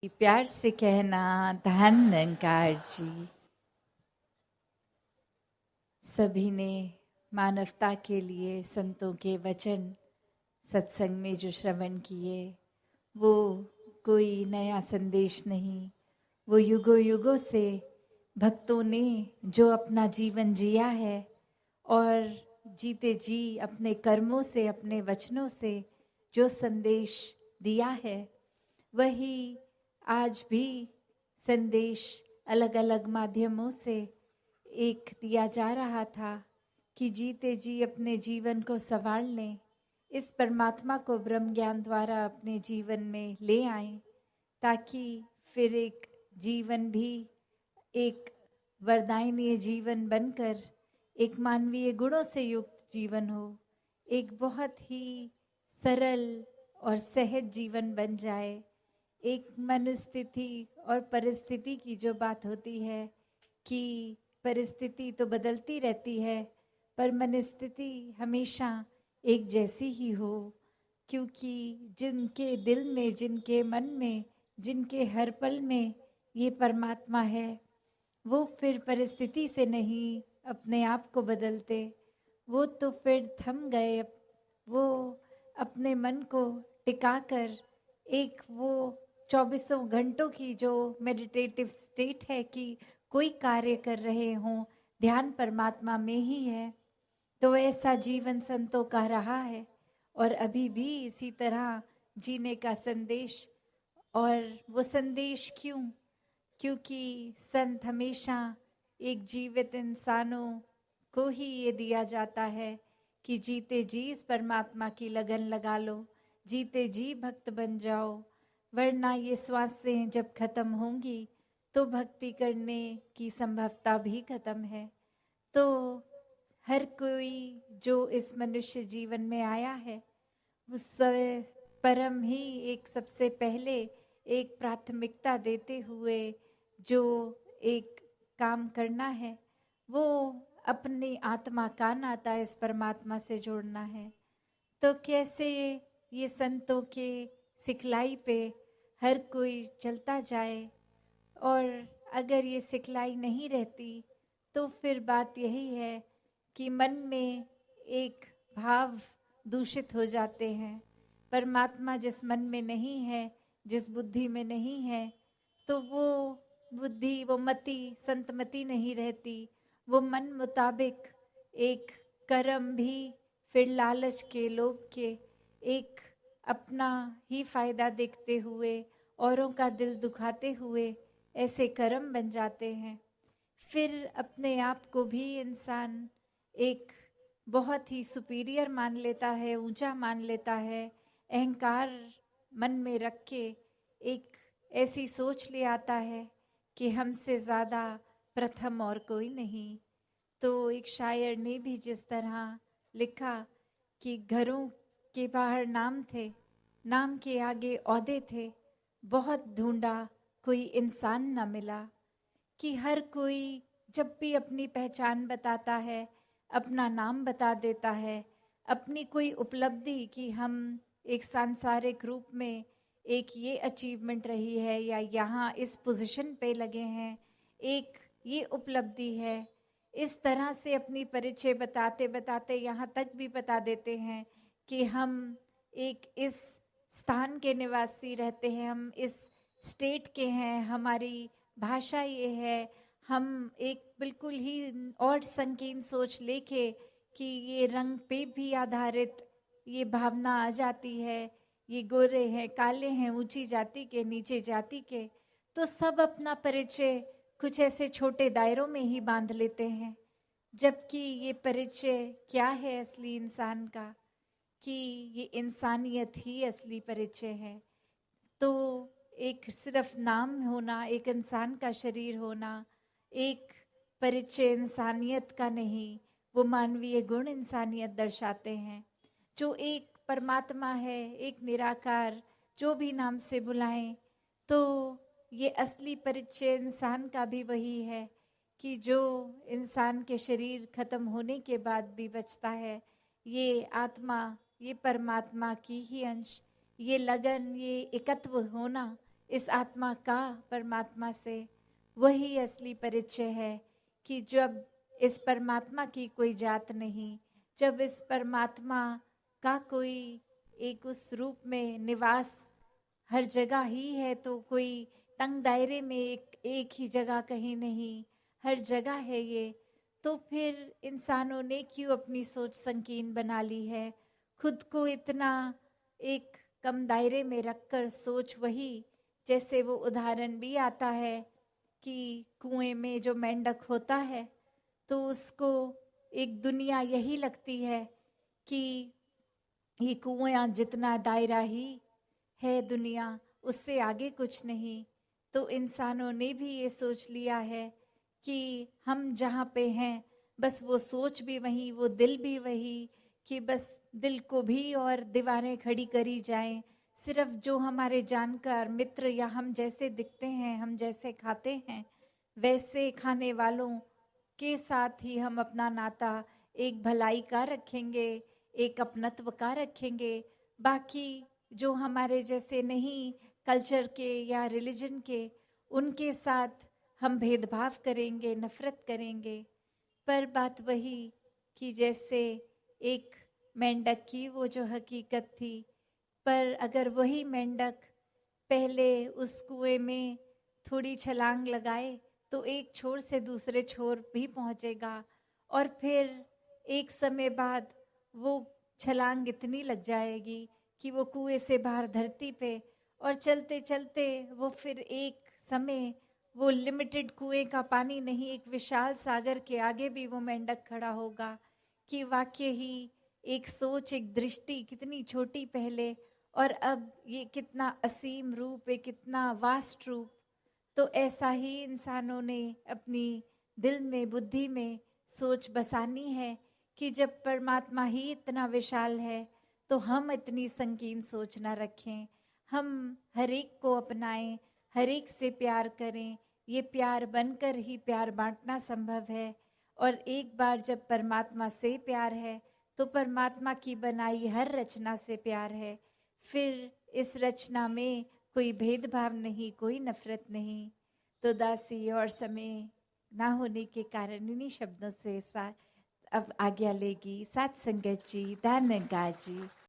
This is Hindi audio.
प्यार से कहना धन निरंकार जी। सभी ने मानवता के लिए संतों के वचन सत्संग में जो श्रवण किए, वो कोई नया संदेश नहीं, वो युगों युगों से भक्तों ने जो अपना जीवन जिया है और जीते जी अपने कर्मों से, अपने वचनों से जो संदेश दिया है, वही आज भी संदेश अलग अलग माध्यमों से एक दिया जा रहा था कि जीते जी अपने जीवन को संवार लें, इस परमात्मा को ब्रह्म ज्ञान द्वारा अपने जीवन में ले आएं, ताकि फिर एक जीवन भी एक वरदायनीय जीवन बनकर एक मानवीय गुणों से युक्त जीवन हो, एक बहुत ही सरल और सहज जीवन बन जाए। एक मनस्थिति और परिस्थिति की जो बात होती है कि परिस्थिति तो बदलती रहती है, पर मनस्थिति हमेशा एक जैसी ही हो, क्योंकि जिनके दिल में, जिनके मन में, जिनके हर पल में ये परमात्मा है, वो फिर परिस्थिति से नहीं अपने आप को बदलते, वो तो फिर थम गए। वो अपने मन को टिकाकर एक वो 24 घंटों की जो मेडिटेटिव स्टेट है कि कोई कार्य कर रहे हों, ध्यान परमात्मा में ही है। तो ऐसा जीवन संतों का रहा है और अभी भी इसी तरह जीने का संदेश। और वो संदेश क्यों? क्योंकि संत हमेशा एक जीवित इंसानों को ही ये दिया जाता है कि जीते जी इस परमात्मा की लगन लगा लो, जीते जी भक्त बन जाओ, वरना ये श्वासें जब खत्म होंगी तो भक्ति करने की संभवता भी खत्म है। तो हर कोई जो इस मनुष्य जीवन में आया है, उस परम ही एक सबसे पहले एक प्राथमिकता देते हुए जो एक काम करना है, वो अपनी आत्मा का नाता इस परमात्मा से जोड़ना है। तो कैसे ये संतों के सिखलाई पे हर कोई चलता जाए, और अगर ये सिखलाई नहीं रहती तो फिर बात यही है कि मन में एक भाव दूषित हो जाते हैं। परमात्मा जिस मन में नहीं है, जिस बुद्धि में नहीं है, तो वो बुद्धि, वो मति संतमति नहीं रहती। वो मन मुताबिक एक कर्म भी फिर लालच के, लोभ के, एक अपना ही फायदा देखते हुए, औरों का दिल दुखाते हुए ऐसे कर्म बन जाते हैं। फिर अपने आप को भी इंसान एक बहुत ही सुपीरियर मान लेता है, ऊंचा मान लेता है, अहंकार मन में रख के एक ऐसी सोच ले आता है कि हमसे ज़्यादा प्रथम और कोई नहीं। तो एक शायर ने भी जिस तरह लिखा कि घरों के बाहर नाम थे, नाम के आगे ओहदे थे, बहुत ढूंढा कोई इंसान न मिला। कि हर कोई जब भी अपनी पहचान बताता है, अपना नाम बता देता है, अपनी कोई उपलब्धि कि हम एक सांसारिक रूप में एक ये अचीवमेंट रही है या यहाँ इस पोजीशन पे लगे हैं, एक ये उपलब्धि है, इस तरह से अपनी परिचय बताते बताते यहाँ तक भी बता देते हैं कि हम एक इस स्थान के निवासी रहते हैं, हम इस स्टेट के हैं, हमारी भाषा ये है। हम एक बिल्कुल ही और संकीर्ण सोच लेके कि ये रंग पे भी आधारित ये भावना आ जाती है, ये गोरे हैं, काले हैं, ऊंची जाति के, नीचे जाति के, तो सब अपना परिचय कुछ ऐसे छोटे दायरों में ही बांध लेते हैं। जबकि ये परिचय क्या है असली इंसान का, कि ये इंसानियत ही असली परिचय है। तो एक सिर्फ नाम होना, एक इंसान का शरीर होना, एक परिचय इंसानियत का नहीं, वो मानवीय गुण इंसानियत दर्शाते हैं। जो एक परमात्मा है, एक निराकार, जो भी नाम से बुलाएं, तो ये असली परिचय इंसान का भी वही है कि जो इंसान के शरीर खत्म होने के बाद भी बचता है, ये आत्मा, ये परमात्मा की ही अंश, ये लगन, ये एकत्व होना, इस आत्मा का परमात्मा से वही असली परिचय है कि जब इस परमात्मा की कोई जात नहीं, जब इस परमात्मा का कोई एक उस रूप में निवास हर जगह ही है, तो कोई तंग दायरे में एक ही जगह कहीं नहीं, हर जगह है ये, तो फिर इंसानों ने क्यों अपनी सोच संकीर्ण बना ली है, खुद को इतना एक कम दायरे में रखकर सोच वही, जैसे वो उदाहरण भी आता है कि कुएं में जो मेंढक होता है तो उसको एक दुनिया यही लगती है कि ये कुआं जितना दायरा ही है दुनिया, उससे आगे कुछ नहीं। तो इंसानों ने भी ये सोच लिया है कि हम जहाँ पे हैं बस वो सोच भी वही, वो दिल भी वही, कि बस दिल को भी और दीवारें खड़ी करी जाएं, सिर्फ जो हमारे जानकार मित्र या हम जैसे दिखते हैं, हम जैसे खाते हैं वैसे खाने वालों के साथ ही हम अपना नाता एक भलाई का रखेंगे, एक अपनत्व का रखेंगे। बाकी जो हमारे जैसे नहीं, कल्चर के या रिलीजन के, उनके साथ हम भेदभाव करेंगे, नफरत करेंगे। पर बात वही कि जैसे एक मेंढक की वो जो हकीकत थी, पर अगर वही मेंढक पहले उस कुएं में थोड़ी छलांग लगाए तो एक छोर से दूसरे छोर भी पहुंचेगा, और फिर एक समय बाद वो छलांग इतनी लग जाएगी कि वो कुएं से बाहर धरती पे, और चलते चलते वो फिर एक समय वो लिमिटेड कुएं का पानी नहीं, एक विशाल सागर के आगे भी वो मेंढक खड़ा होगा कि वाकई ही एक सोच, एक दृष्टि कितनी छोटी पहले, और अब ये कितना असीम रूप, एक कितना वास्ट रूप। तो ऐसा ही इंसानों ने अपनी दिल में, बुद्धि में सोच बसानी है कि जब परमात्मा ही इतना विशाल है तो हम इतनी संकीर्ण सोच ना रखें, हम हर एक को अपनाएं, हर एक से प्यार करें। ये प्यार बनकर ही प्यार बांटना संभव है, और एक बार जब परमात्मा से प्यार है तो परमात्मा की बनाई हर रचना से प्यार है। फिर इस रचना में कोई भेदभाव नहीं, कोई नफरत नहीं। तो दासी और समय ना होने के कारण इन्हीं शब्दों से अब आज्ञा लेगी सात संगत जी, धन्यवाद जी।